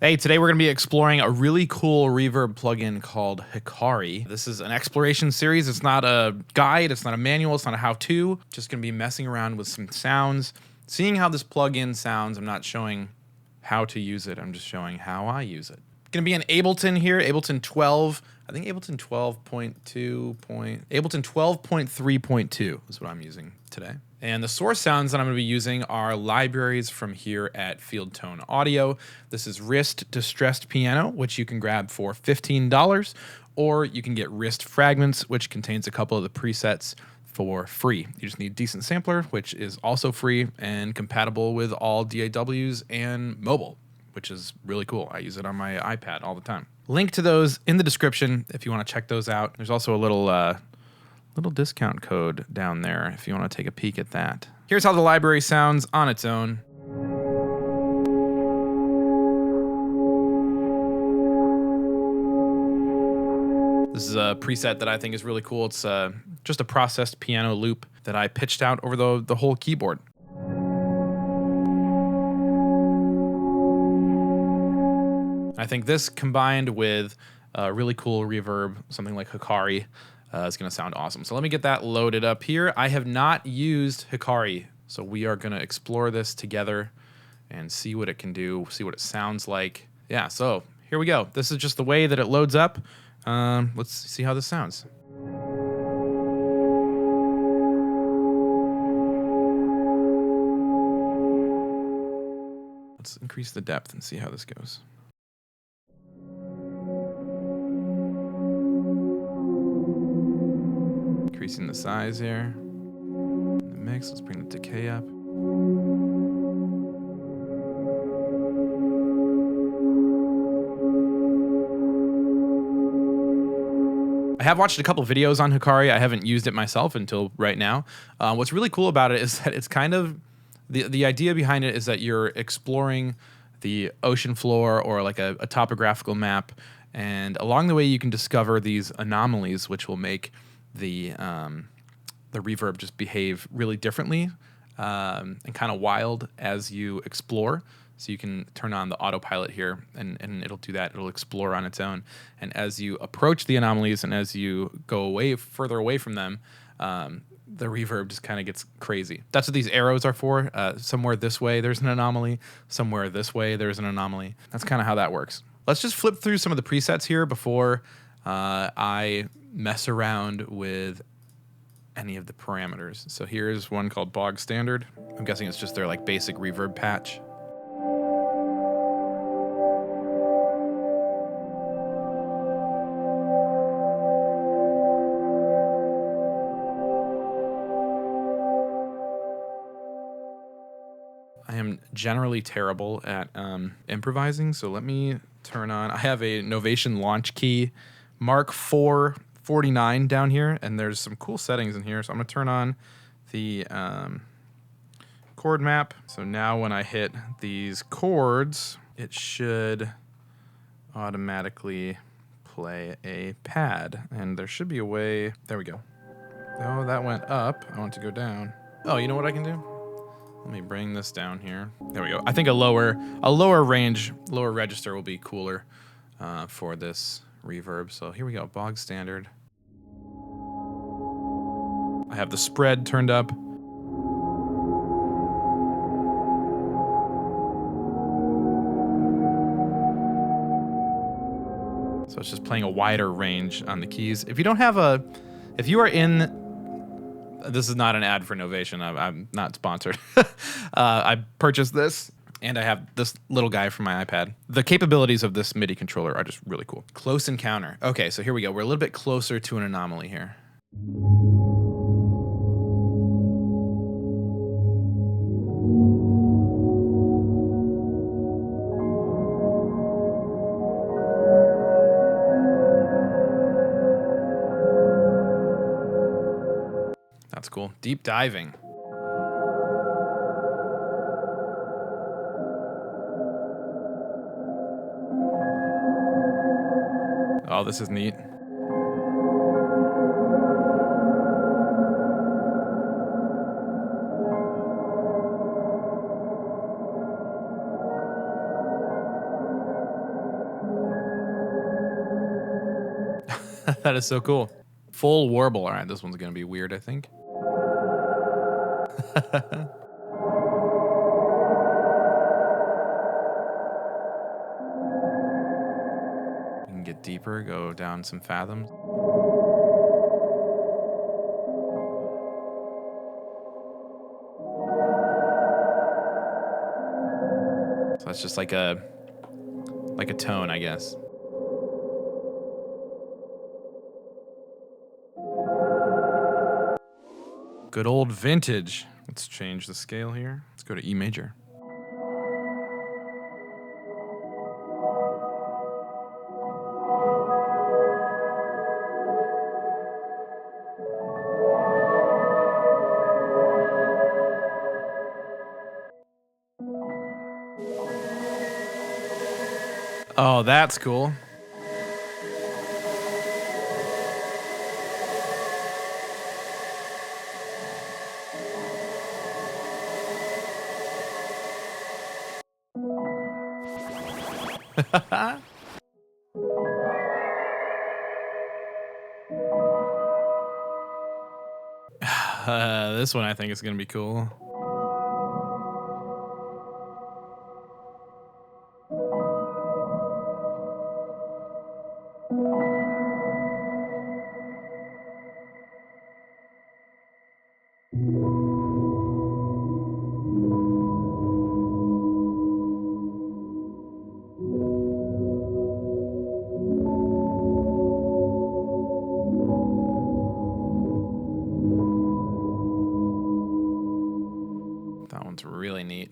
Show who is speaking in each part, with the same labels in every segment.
Speaker 1: Hey, today we're going to be exploring a really cool reverb plugin called Hikari. This is an exploration series. It's not a guide, it's not a manual, it's not a how-to. Just going to be messing around with some sounds, seeing how this plugin sounds. I'm not showing how to use it, I'm just showing how I use it. Going to be an Ableton here, Ableton 12. I think Ableton 12.2. Ableton 12.3.2 is what I'm using today. And the source sounds that I'm going to be using are libraries from here at Field Tone Audio. This is RIST Distressed Piano, which you can grab for $15, or you can get RIST Fragments, which contains a couple of the presets for free. You just need a decent sampler, which is also free and compatible with all DAWs and mobile, which is really cool. I use it on my iPad all the time. Link to those in the description if you want to check those out. There's also a little discount code down there if you want to take a peek at that. Here's how the library sounds on its own. This is a preset that I think is really cool. It's just a processed piano loop that I pitched out over the whole keyboard. I think this combined with really cool reverb, something like Hikari, is going to sound awesome. So let me get that loaded up here. I have not used Hikari, so we are going to explore this together and see what it can do, see what it sounds like. Yeah, so here we go. This is just the way that it loads up. Let's see how this sounds. Let's increase the depth and see how this goes. Increasing the size here. The mix, let's bring the decay up. I have watched a couple videos on Hikari. I haven't used it myself until right now. What's really cool about it is that it's kind of, the idea behind it is that you're exploring the ocean floor or like a topographical map, and along the way you can discover these anomalies which will make the reverb just behave really differently and kind of wild as you explore. So you can turn on the autopilot here and it'll do that. It'll explore on its own. And as you approach the anomalies and as you go further away from them, the reverb just kind of gets crazy. That's what these arrows are for. Somewhere this way there's an anomaly. Somewhere this way there's an anomaly. That's kind of how that works. Let's just flip through some of the presets here before I mess around with any of the parameters. So here's one called Bog Standard. I'm guessing it's just their like basic reverb patch. I am generally terrible at improvising, so let me turn on. I have a Novation Launchkey Mark IV 49 down here, and there's some cool settings in here. So I'm going to turn on the chord map. So now when I hit these chords, it should automatically play a pad. And there should be a way. There we go. Oh, that went up. I want to go down. Oh, you know what I can do? Let me bring this down here. There we go. I think a lower range, lower register will be cooler for this reverb. So here we go, Bog Standard. I have the spread turned up. So it's just playing a wider range on the keys. If you don't have if you are in, this is not an ad for Novation. I'm not sponsored. I purchased this. And I have this little guy from my iPad. The capabilities of this MIDI controller are just really cool. Close encounter. Okay, so here we go. We're a little bit closer to an anomaly here. That's cool. Deep diving. Oh, this is neat. That is so cool. Full warble. All right, this one's going to be weird, I think. You can get deeper, go down some fathoms. So that's just like a tone, I guess. Good old vintage. Let's change the scale here. Let's go to E major. Oh, that's cool. This one I think is going to be cool. That one's really neat.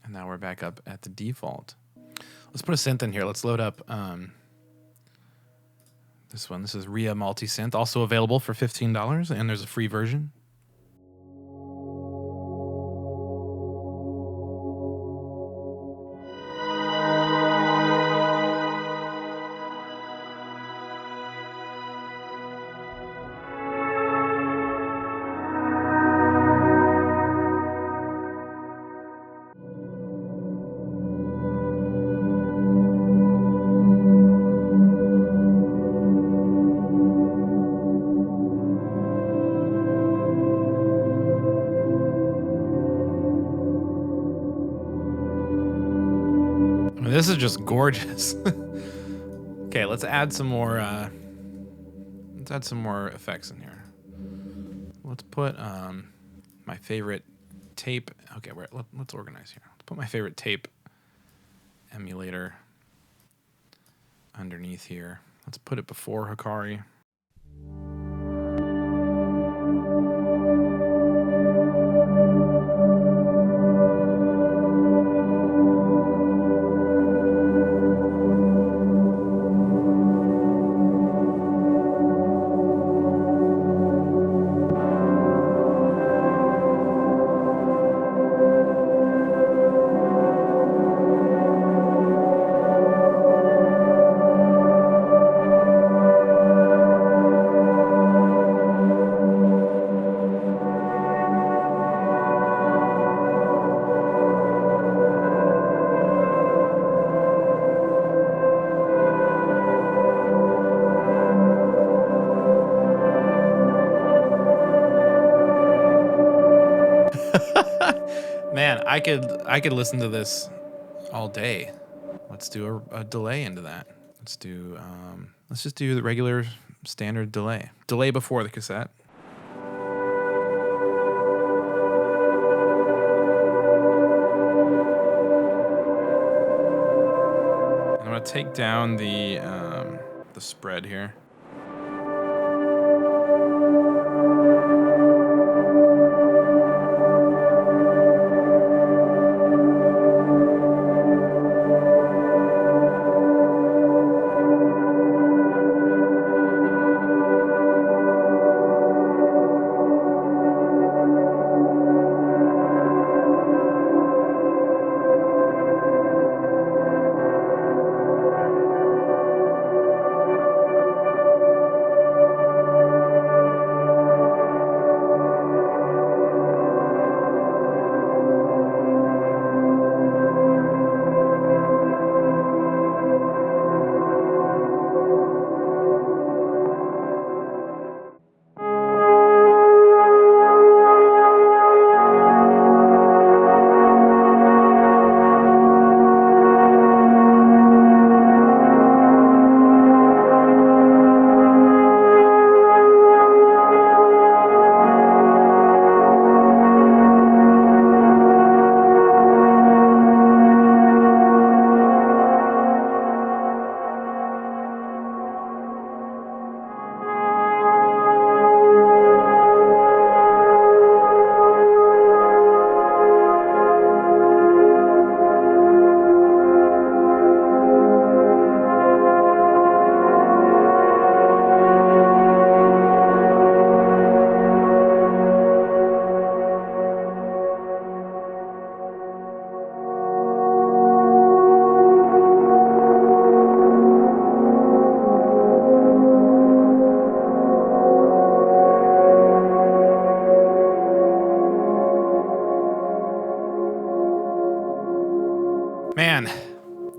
Speaker 1: And now we're back up at the default. Let's put a synth in here. Let's load up this one. This is Ria Multi-Synth, also available for $15, and there's a free version. This is just gorgeous. Okay, let's add some more effects in here. Let's put my favorite tape. Okay, let's organize here. Let's put my favorite tape emulator underneath here. Let's put it before Hikari. Man, I could listen to this all day. Let's do a delay into that. Let's just do the regular standard delay. Delay before the cassette. I'm gonna take down the spread here.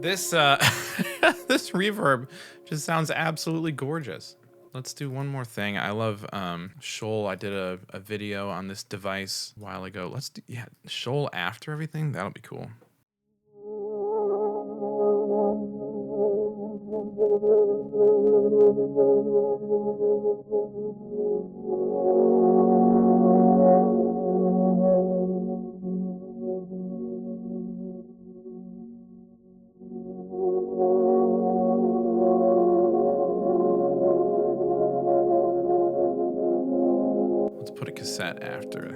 Speaker 1: This this reverb just sounds absolutely gorgeous. Let's do one more thing. I love Shoal. I did a video on this device a while ago. Let's do Shoal after everything. That'll be cool. Let's put a cassette after.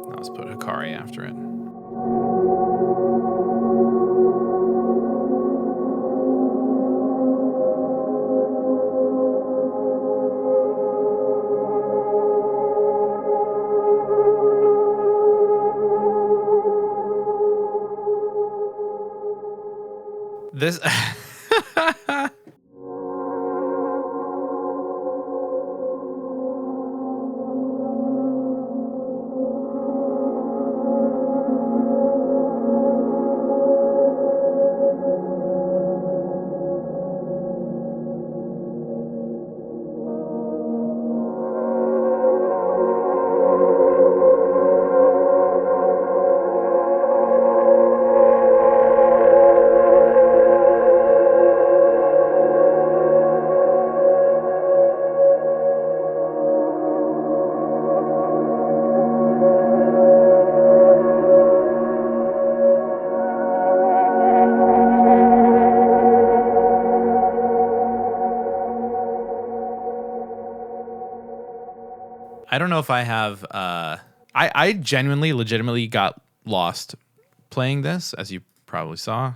Speaker 1: Now let's put Hikari after it. This I don't know if I have I genuinely legitimately got lost playing this, as you probably saw.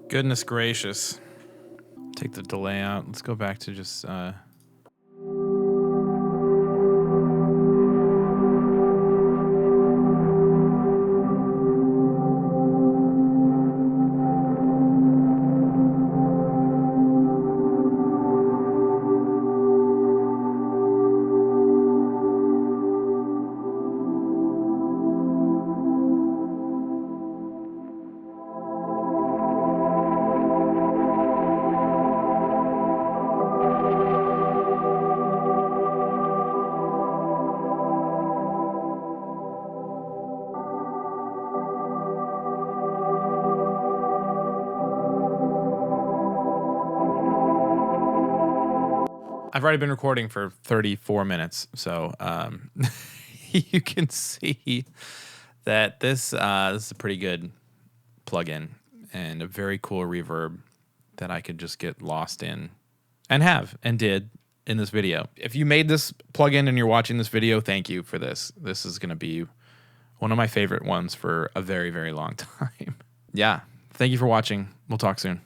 Speaker 1: Goodness gracious. Take the delay out. Let's go back to just I've already been recording for 34 minutes, so you can see that this is a pretty good plugin and a very cool reverb that I could just get lost in and have and did in this video. If you made this plugin and you're watching this video, thank you for this. This is going to be one of my favorite ones for a very, very long time. Yeah, thank you for watching. We'll talk soon.